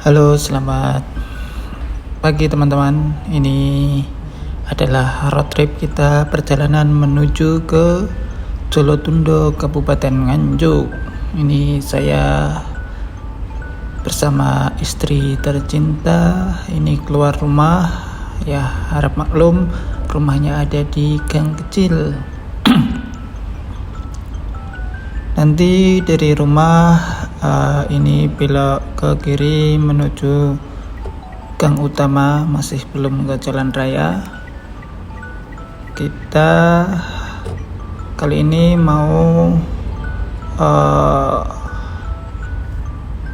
Halo, selamat pagi teman-teman. Ini adalah road trip kita perjalanan menuju ke Jolotundo, Kabupaten Nganjuk. Ini saya bersama istri tercinta. Ini keluar rumah, ya harap maklum, rumahnya ada di gang kecil. Nanti dari rumah ini belok ke kiri menuju gang utama, masih belum ke jalan raya. Kita kali ini mau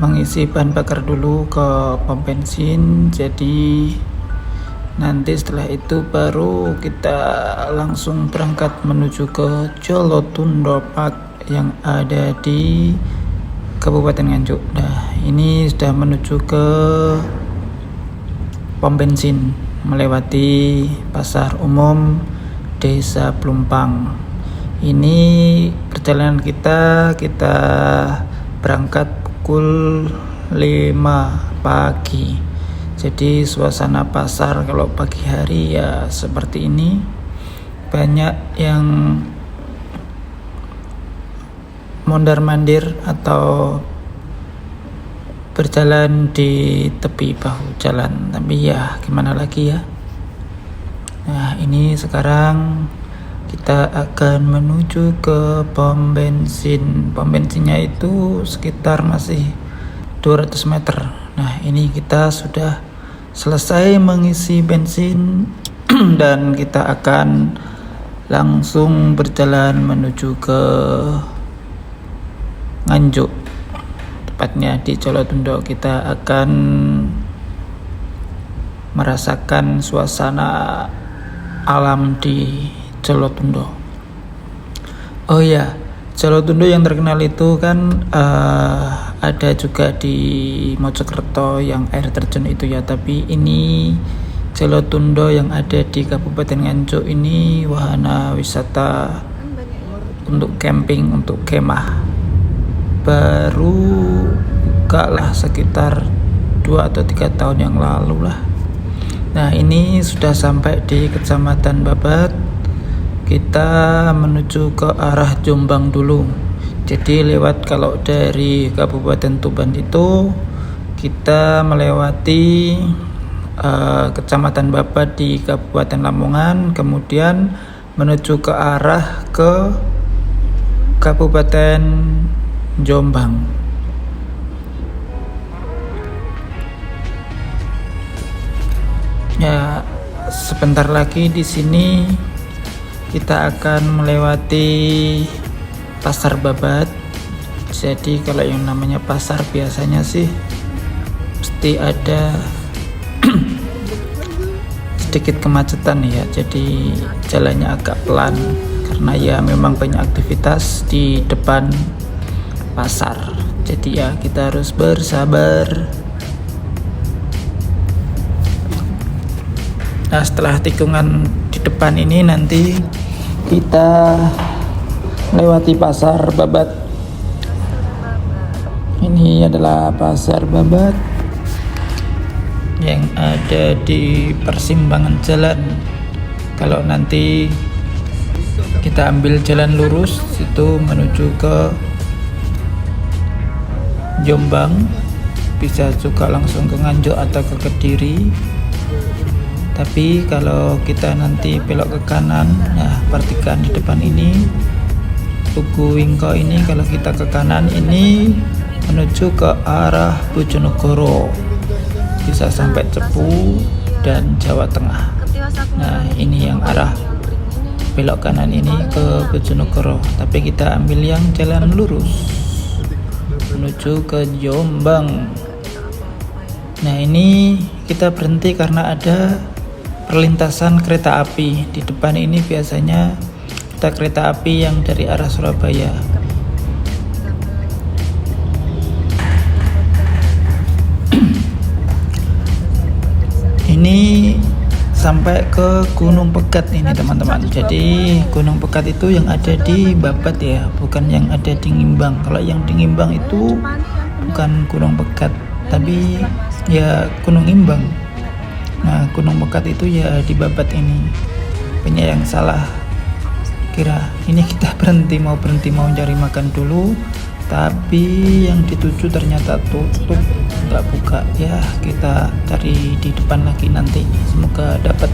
mengisi bahan bakar dulu ke pom bensin. Jadi nanti setelah itu baru kita langsung berangkat menuju ke Jolotundo Park yang ada di Kabupaten Nganjuk. Nah, ini sudah menuju ke pom bensin melewati pasar umum Desa Plumpang. Ini perjalanan kita berangkat pukul 5 pagi. Jadi suasana pasar kalau pagi hari ya seperti ini. Banyak yang mondar-mandir atau berjalan di tepi bahu jalan, tapi ya gimana lagi ya. Nah, ini sekarang kita akan menuju ke pom bensin. Pom bensinnya itu sekitar masih 200 meter. Nah, ini kita sudah selesai mengisi bensin dan kita akan langsung berjalan menuju ke Nganjuk, tepatnya di Jolotundo. Kita akan merasakan suasana alam di Jolotundo. Oh ya, Jolotundo yang terkenal itu kan ada juga di Mojokerto yang air terjun itu ya, tapi ini Jolotundo yang ada di Kabupaten Nganjuk ini wahana wisata untuk camping, untuk kemah. Baru buka lah sekitar 2 atau 3 tahun yang lalu lah. Nah, ini sudah sampai di Kecamatan Babat. Kita menuju ke arah Jombang dulu. Jadi lewat, kalau dari Kabupaten Tuban itu kita melewati Kecamatan Babat di Kabupaten Lamongan, kemudian menuju ke arah ke Kabupaten Jombang. Ya, sebentar lagi di sini kita akan melewati Pasar Babat. Jadi kalau yang namanya pasar biasanya sih pasti ada sedikit kemacetan ya. Jadi jalannya agak pelan karena ya memang banyak aktivitas di depan pasar. Jadi ya kita harus bersabar. Nah, setelah tikungan di depan ini nanti kita lewati Pasar Babat. Ini adalah Pasar Babat yang ada di persimpangan jalan. Kalau nanti kita ambil jalan lurus itu menuju ke Jombang, bisa juga langsung ke Nganjuk atau ke Kediri. Tapi kalau kita nanti belok ke kanan, nah pertigaan di depan ini Tugu Wingko ini, kalau kita ke kanan ini menuju ke arah Bojonegoro, bisa sampai Cepu dan Jawa Tengah. Nah, ini yang arah belok kanan ini ke Bojonegoro, tapi kita ambil yang jalan lurus menuju ke Jombang. Nah, ini kita berhenti karena ada perlintasan kereta api. Di depan ini biasanya kita kereta api yang dari arah Surabaya. Ini sampai ke Gunung Pegat ini teman-teman. Jadi Gunung Pegat itu yang ada di Babat ya, bukan yang ada di Ngimbang. Kalau yang di Ngimbang itu bukan Gunung Pegat, tapi ya Gunung Imbang. Nah, Gunung Pekat itu ya di Babat ini. Banyak yang salah kira ini kita berhenti mau cari makan dulu, tapi yang dituju ternyata tutup, nggak buka. Ya kita cari di depan lagi nanti, semoga dapat.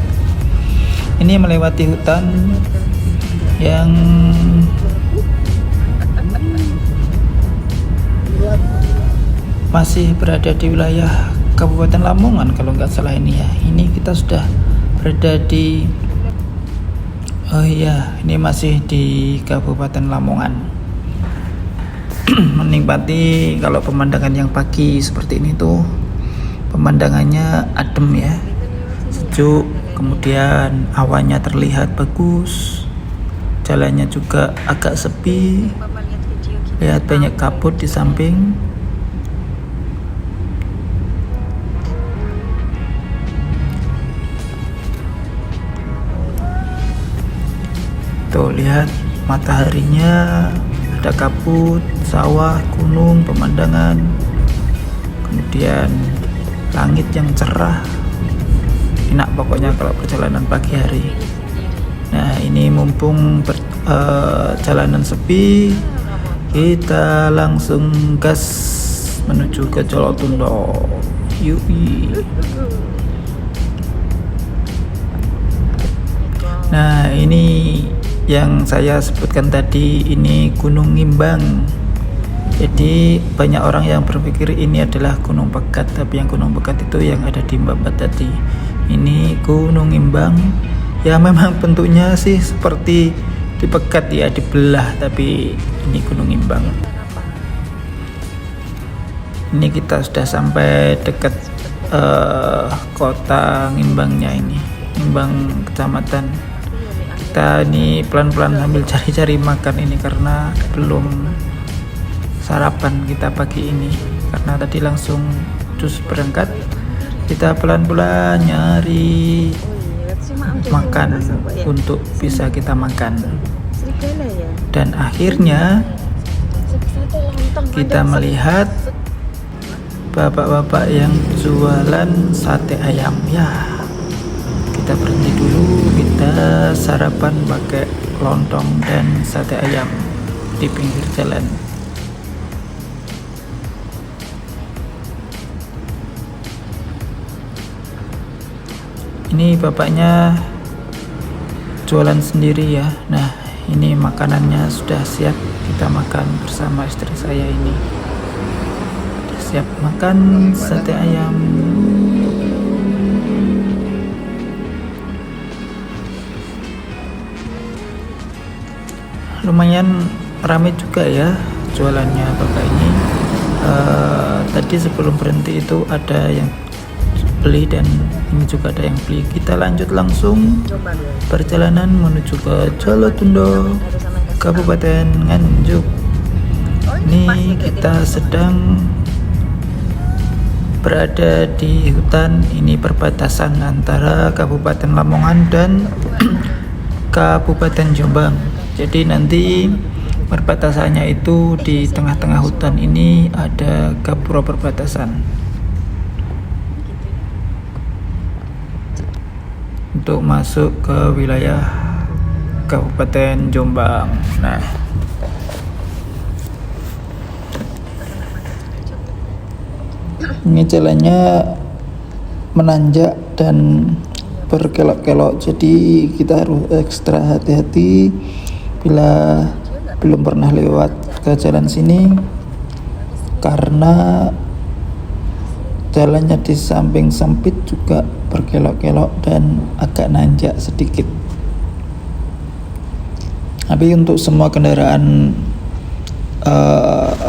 Ini melewati hutan yang masih berada di wilayah Kabupaten Lamongan kalau nggak salah ini ya. Ini kita sudah berada di ini masih di Kabupaten Lamongan. Menikmati kalau pemandangan yang pagi seperti ini tuh pemandangannya adem ya, sejuk, kemudian awannya terlihat bagus, jalannya juga agak sepi, lihat banyak kabut di samping. Tuh lihat mataharinya, ada kabut, sawah, gunung, pemandangan, kemudian langit yang cerah. Enak pokoknya kalau perjalanan pagi hari. Nah ini mumpung jalanan sepi, kita langsung gas menuju ke Jolotundo. Yui. Nah ini yang saya sebutkan tadi, ini Gunung Imbang. Jadi banyak orang yang berpikir ini adalah Gunung Pekat, tapi yang Gunung Pekat itu yang ada di Babat tadi. Ini Gunung Imbang. Ya memang bentuknya sih seperti di Pekat ya, dibelah, tapi ini Gunung Imbang. Ini kita sudah sampai dekat kota Ngimbangnya ini, Ngimbang kecamatan. Kita ini pelan-pelan sambil cari-cari makan ini karena belum sarapan kita pagi ini, karena tadi langsung cus berangkat. Kita pelan-pelan nyari makan untuk bisa kita makan, dan akhirnya kita melihat bapak-bapak yang jualan sate ayam. Ya kita berhenti dulu, kita sarapan pakai lontong dan sate ayam di pinggir jalan. Ini bapaknya jualan sendiri ya. Nah ini makanannya sudah siap, kita makan bersama istri saya ini. Sudah siap makan sate ayam. Lumayan ramai juga ya jualannya bapak ini. Tadi sebelum berhenti itu ada yang beli dan ini juga ada yang beli. Kita lanjut langsung perjalanan menuju ke Jolotundo, Kabupaten Nganjuk. Ini kita sedang berada di hutan, ini perbatasan antara Kabupaten Lamongan dan Kabupaten Jombang. Jadi nanti perbatasannya itu di tengah-tengah hutan ini ada gapura perbatasan untuk masuk ke wilayah Kabupaten Jombang. Nah ini jalannya menanjak dan berkelok-kelok, jadi kita harus ekstra hati-hati bila belum pernah lewat ke jalan sini, karena jalannya di samping sempit juga berkelok-kelok dan agak nanjak sedikit. Tapi untuk semua kendaraan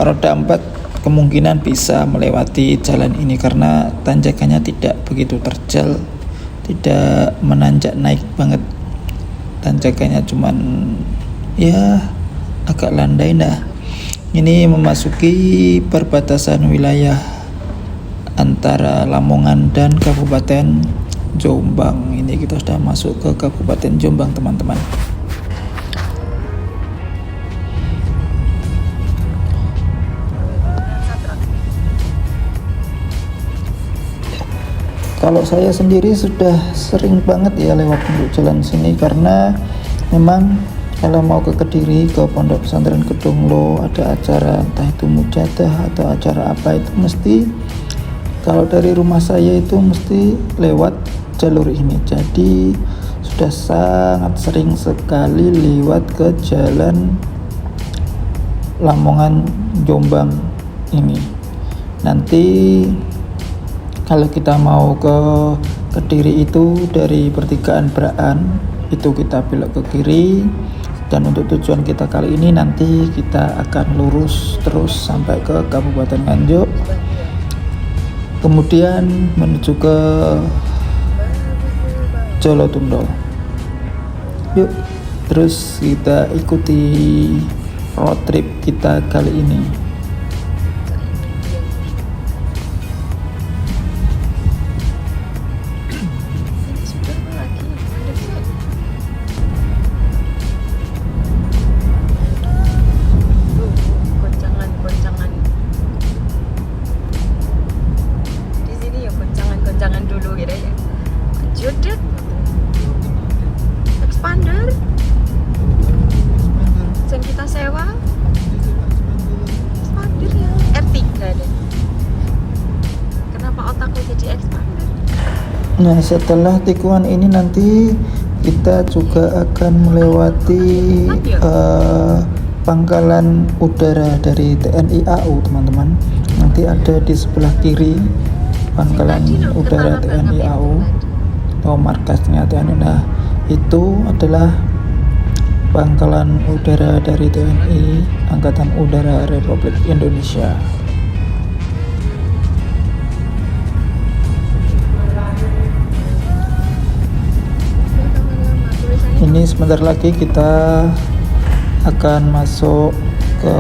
roda 4 kemungkinan bisa melewati jalan ini karena tanjakannya tidak begitu terjal, tidak menanjak naik banget. Tanjakannya cuman ya agak landai. Nah ini memasuki perbatasan wilayah antara Lamongan dan Kabupaten Jombang. Ini kita sudah masuk ke Kabupaten Jombang teman-teman. Kalau saya sendiri sudah sering banget ya lewat untuk jalan sini, karena memang kalau mau ke Kediri, ke Pondok Pesantren Kedunglo, ada acara entah itu mujadah atau acara apa, itu mesti kalau dari rumah saya itu mesti lewat jalur ini. Jadi sudah sangat sering sekali lewat ke jalan Lamongan Jombang ini. Nanti kalau kita mau ke Kediri itu dari pertigaan Braan itu kita belok ke kiri, dan untuk tujuan kita kali ini nanti kita akan lurus terus sampai ke Kabupaten Nganjuk, kemudian menuju ke Jolotundo. Yuk, terus kita ikuti road trip kita kali ini. Goncangan di sini ya, goncangan dulu gitu ya. Lanjut deh. Expander yang kita sewa, expander ya, R3 deh. Kenapa otakku jadi expander? Nah, setelah tikungan ini nanti kita juga akan melewati pangkalan udara dari TNI AU, teman-teman. Nanti ada di sebelah kiri pangkalan udara TNI AU atau markasnya TNI. Nah, itu adalah pangkalan udara dari TNI Angkatan Udara Republik Indonesia. Ini sebentar lagi kita akan masuk ke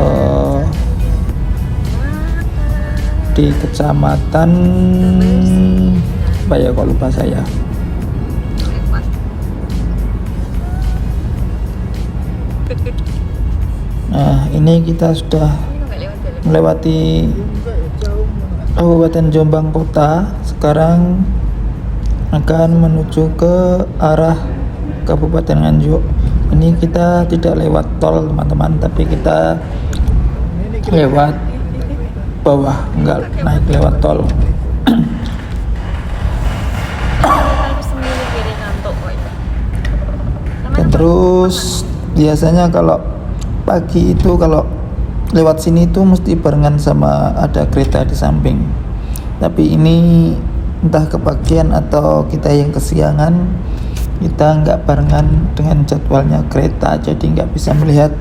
di kecamatan apa ya, kok lupa saya. Nah, ini kita sudah melewati Kabupaten Jombang Kota. Sekarang akan menuju ke arah Kabupaten Nganjuk. Ini kita tidak lewat tol, teman-teman, tapi kita lewat bawah, enggak naik lewat tol. Dan terus biasanya kalau pagi itu kalau lewat sini itu mesti barengan sama ada kereta di samping. Tapi ini entah kepagian atau kita yang kesiangan, kita nggak barengan dengan jadwalnya kereta, jadi nggak bisa melihat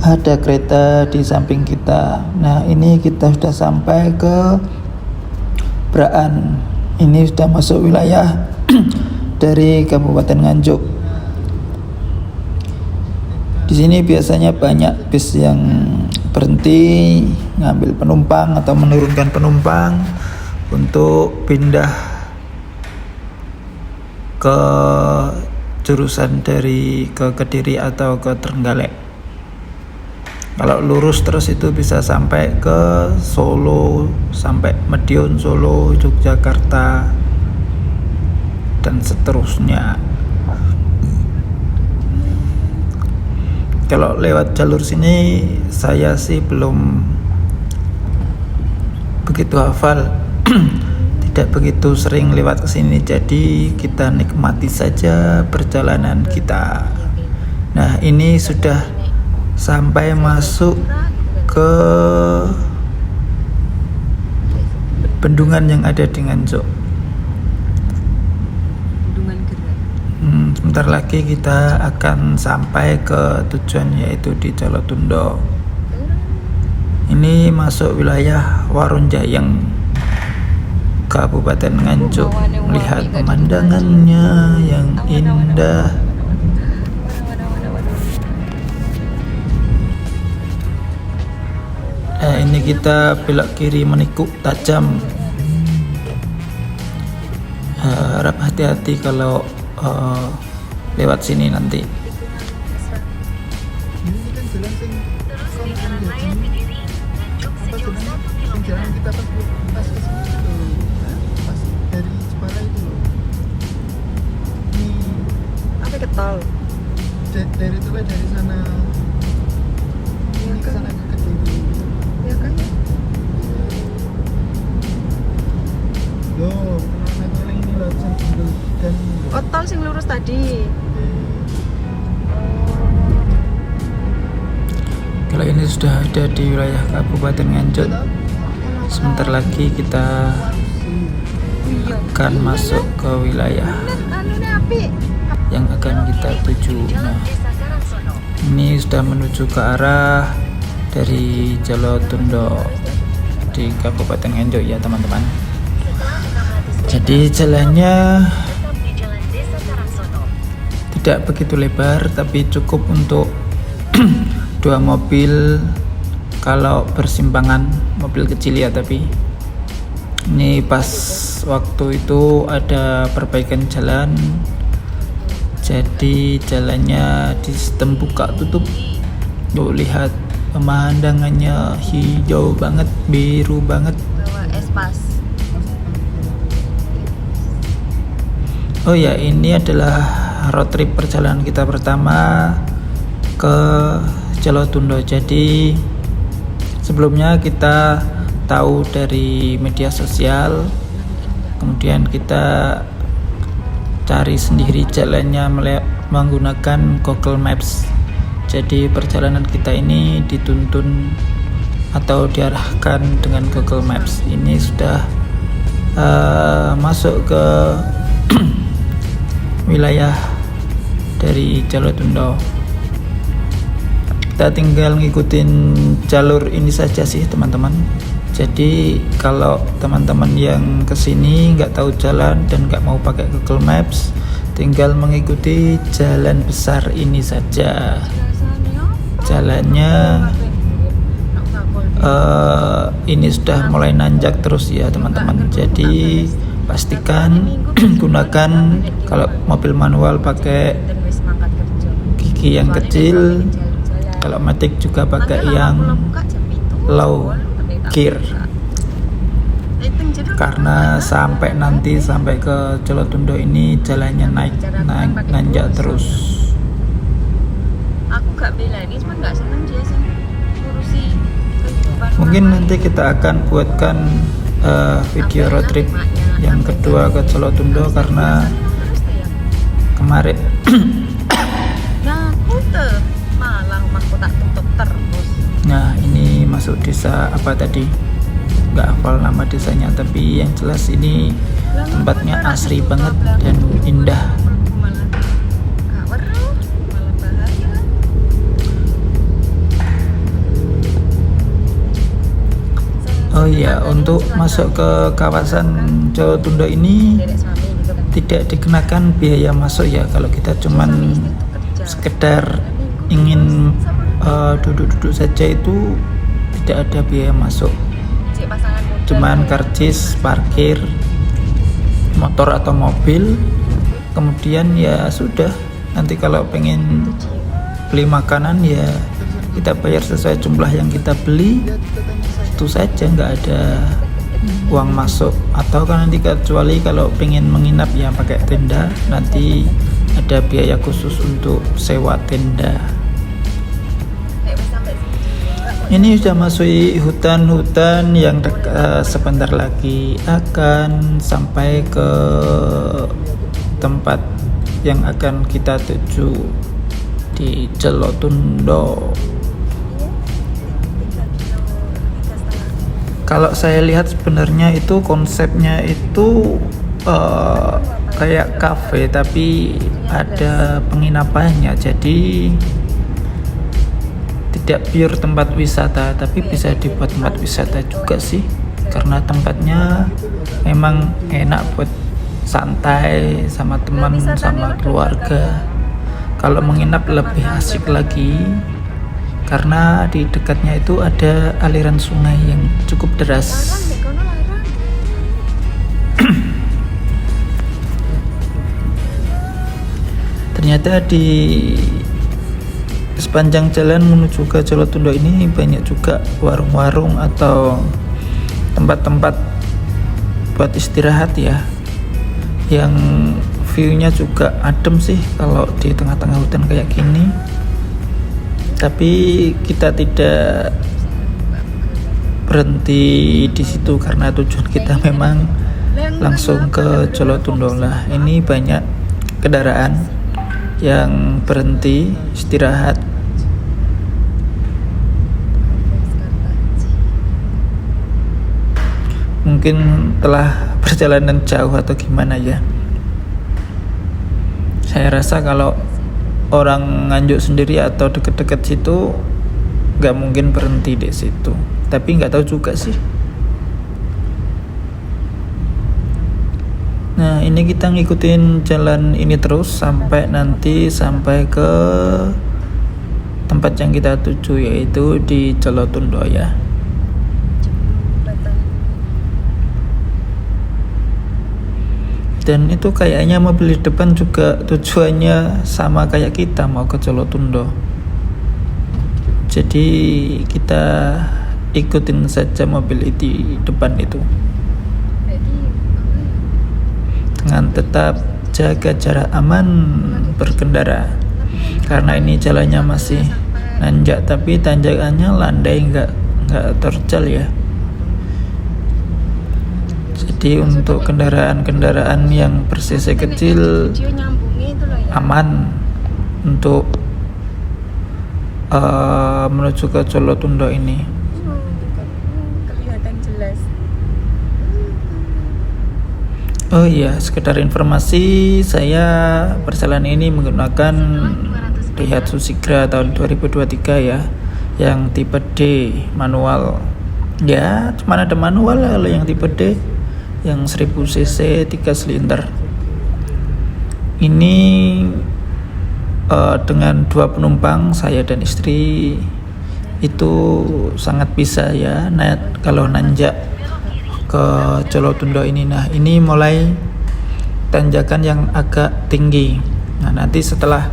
ada kereta di samping kita. Nah, ini kita sudah sampai ke Braan. Ini sudah masuk wilayah dari Kabupaten Nganjuk. Di sini biasanya banyak bis yang berhenti ngambil penumpang atau menurunkan penumpang untuk pindah ke jurusan dari ke Kediri atau ke Trenggalek. Kalau lurus terus itu bisa sampai ke Solo, sampai Madiun, Solo, Yogyakarta, dan seterusnya. Kalau lewat jalur sini saya sih belum begitu hafal, tidak begitu sering lewat ke sini, jadi kita nikmati saja perjalanan kita. Nah, ini sudah sampai masuk ke bendungan yang ada di Nganjuk. Sebentar lagi kita akan sampai ke tujuan, yaitu di Jolotundo. Ini masuk wilayah Warunjayeng, Kabupaten Nganjuk. Melihat pemandangannya yang indah. Ini kita belok kiri menikuk tajam. Harap hati-hati kalau lewat sini nanti. dari Jepara itu loh. Ini Apa ke tol? dari itu dari sana. Ini ke sana ke Kediri. Ya kan? Loh, kenapa ini loh Cendol dan ini loh. Oh, tol sing lurus tadi. Kalau ini sudah ada di wilayah Kabupaten Nganjuk. Sebentar lagi kita Iya. akan masuk ke wilayah Anu nih api. yang akan kita tuju. Nah, ini sudah menuju ke arah dari Jolotundo di Kabupaten Nganjuk ya teman-teman. Jadi jalannya tidak begitu lebar, tapi cukup untuk dua mobil kalau bersimpangan, mobil kecil ya. Tapi ini pas waktu itu ada perbaikan jalan, jadi jalannya di sistem buka tutup. Tuh lihat pemandangannya hijau banget, biru banget. Bawa espas. Oh ya, ini adalah road trip perjalanan kita pertama ke Jolotundo. Jadi sebelumnya kita tahu dari media sosial, kemudian kita cari sendiri jalannya menggunakan Google Maps. Jadi perjalanan kita ini dituntun atau diarahkan dengan Google Maps. Ini sudah masuk ke wilayah dari Jolotundo. Kita tinggal ngikutin jalur ini saja sih teman-teman. Jadi kalau teman-teman yang kesini nggak tahu jalan dan nggak mau pakai Google Maps, tinggal mengikuti jalan besar ini saja. Jalannya ini sudah mulai nanjak terus ya teman-teman. Jadi pastikan gunakan, kalau mobil manual pakai gigi yang kecil, kalau matic juga pakai yang low gear, karena sampai ke Jolotundo ini jalannya nanjak terus. Aku gak bela ini, cuma gak seneng dia sih ngurusi kehidupan Mungkin orang nanti kita akan buatkan video road trip yang kedua ke Jolotundo, karena kemarin nah aku tuh malah rumahku tak tutup terus. nah ini masuk desa apa tadi, nggak hafal nama desanya, tapi yang jelas ini tempatnya asri banget dan indah. Malah gak weruh, malah bahaya. Oh iya, untuk masuk ke kawasan Jolotundo ini Dedek suami gitu kan. tidak dikenakan biaya masuk ya. Kalau kita cuman sekedar ingin duduk-duduk saja itu tidak ada biaya masuk. Cik pasangan muda. Cuman karcis parkir motor atau mobil, kemudian ya sudah. Nanti kalau pengen beli makanan ya kita bayar sesuai jumlah yang kita beli, itu saja, nggak ada uang masuk. Atau kan nanti kecuali kalau pengen menginap ya pakai tenda, nanti ada biaya khusus untuk sewa tenda. Ini sudah masuk hutan-hutan yang sebentar lagi akan sampai ke tempat yang akan kita tuju di Jolotundo. Kalau saya lihat sebenarnya itu konsepnya itu kayak kafe tapi ada penginapannya, jadi tidak pure tempat wisata, tapi bisa dibuat tempat wisata juga sih, karena tempatnya memang enak buat santai sama teman sama keluarga. Kalau menginap lebih asik lagi, karena di dekatnya itu ada aliran sungai yang cukup deras. Ternyata di sepanjang jalan menuju ke Jolotundo ini banyak juga warung-warung atau tempat-tempat buat istirahat ya. yang view-nya juga adem sih kalau di tengah-tengah hutan kayak gini. Tapi kita tidak berhenti di situ karena tujuan kita memang langsung ke Colotundo lah. Ini banyak kendaraan yang berhenti istirahat. Mungkin telah perjalanan jauh atau gimana ya. Saya rasa kalau orang Nganjuk sendiri atau deket-deket situ nggak mungkin berhenti di situ. Tapi nggak tahu juga sih. Nah, ini kita ngikutin jalan ini terus sampai ke tempat yang kita tuju, yaitu di Colotundo ya. Dan itu kayaknya mobil di depan juga tujuannya sama kayak kita, mau ke Colotundo. Jadi kita ikutin saja mobil di depan itu, dengan tetap jaga jarak aman berkendara. Karena ini jalannya masih nanjak, tapi tanjakannya landai, nggak terjal ya. Jadi untuk kendaraan-kendaraan yang ber-cc kecil aman untuk menuju ke Colotundo ini. Kelihatan jelas. Oh iya, sekedar informasi, saya perjalanan ini menggunakan Daihatsu Sigra tahun 2023 ya, yang tipe D manual. Ya, cuma ada manual kalau yang tipe D, yang 1000 cc 3 silinder. Ini dengan 2 penumpang, saya dan istri, itu sangat bisa ya kalau nanjak ke Colotundo ini. Nah, ini mulai tanjakan yang agak tinggi. Nah, nanti setelah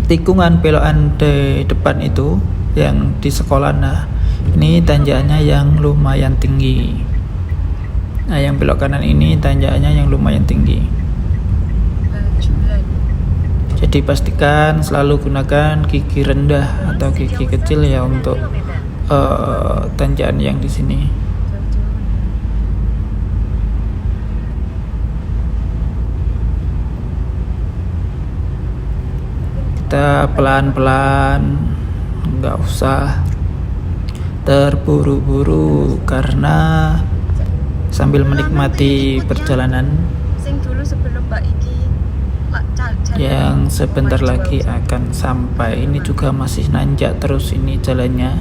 tikungan belokan di depan itu yang di sekolah, nah ini tanjakannya yang lumayan tinggi. Nah, yang belok kanan ini tanjakannya yang lumayan tinggi. Jadi pastikan selalu gunakan gigi rendah atau gigi kecil ya untuk tanjakan yang di sini. Kita pelan-pelan, nggak usah terburu-buru karena sambil menikmati perjalanan Sing dulu sebelum Mbak Iki yang sebentar lagi akan sampai. Ini juga masih nanjak terus ini jalannya,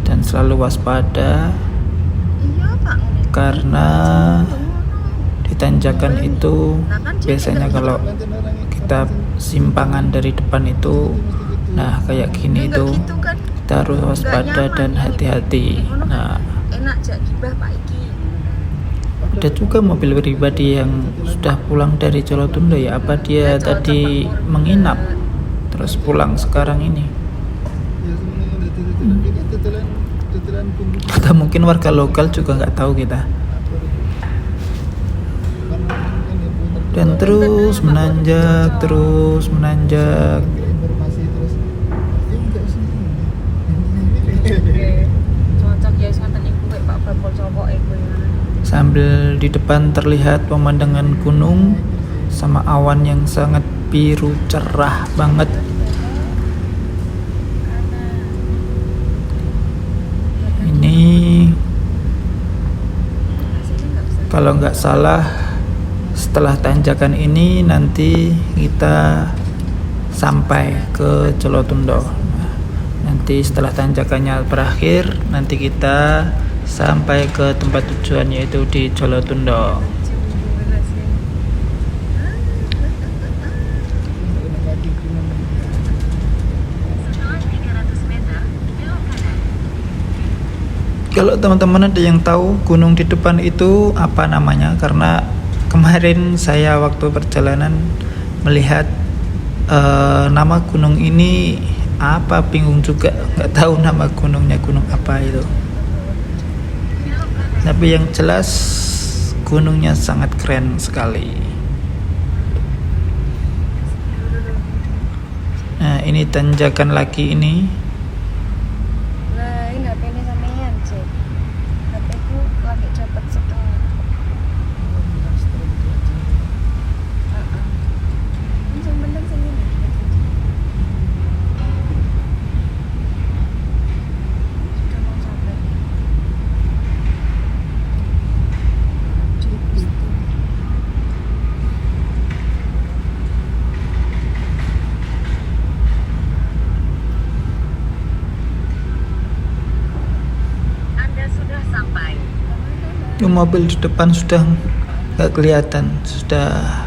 dan selalu waspada Iya, Pak. karena di tanjakan itu biasanya kalau kita simpangan dari depan itu, nah kayak gini itu Gitu kan. kita harus waspada dan hati-hati. Nah, Enak jak gibah Pak Iki. ada juga mobil pribadi yang sudah pulang dari Colotundo ya, apa dia tadi menginap terus pulang sekarang ini, atau mungkin warga lokal juga nggak tahu kita. Dan terus menanjak Cocok ya sonten iku kayak Pak Bapol Cowok iku ya. sambil di depan terlihat pemandangan gunung sama awan yang sangat biru cerah banget. Ini kalau nggak salah setelah tanjakan ini nanti kita sampai ke Colotundo. Nah, nanti setelah tanjakannya berakhir, nanti kita sampai ke tempat tujuan, yaitu di Colotundo. Kalau teman-teman ada yang tahu gunung di depan itu apa namanya, karena kemarin saya waktu perjalanan melihat nama gunung ini apa, bingung juga, nggak tahu nama gunungnya gunung apa itu. Tapi yang jelas gunungnya sangat keren sekali. Nah, ini tanjakan lagi ini. Nah, ini HP ini sampean, Cek. HP ku lagi cepet setengah. Ini yang bener sini nih. Sudah mau sampai. Anda sudah sampai. Itu mobil di depan sudah nggak kelihatan, sudah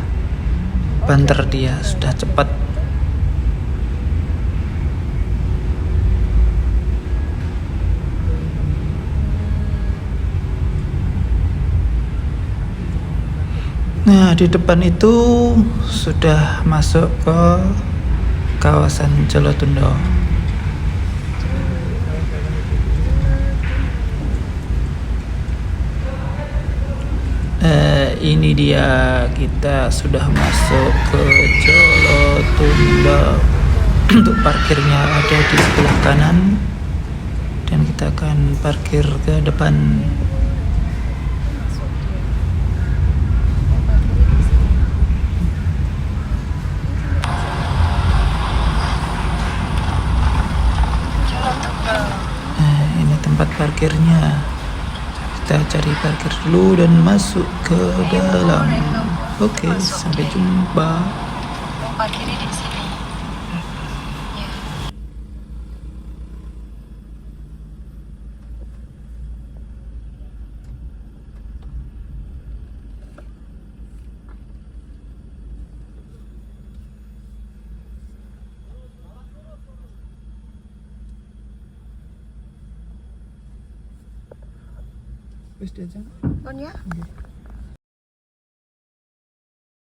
banter dia, sudah cepat. Nah, di depan itu sudah masuk ke kawasan Jolotundo. Ini dia, kita sudah masuk ke Jolotundo. Untuk parkirnya ada di sebelah kanan, dan kita akan parkir ke depan. Masuk dia. Yang parkirnya di sini. Ini tempat parkirnya. Kita cari parkir dulu dan masuk ke dalam. Oke, sampai jumpa. Yang parkirnya di sini. Ya. Wis diajak. Kon ya? Oke.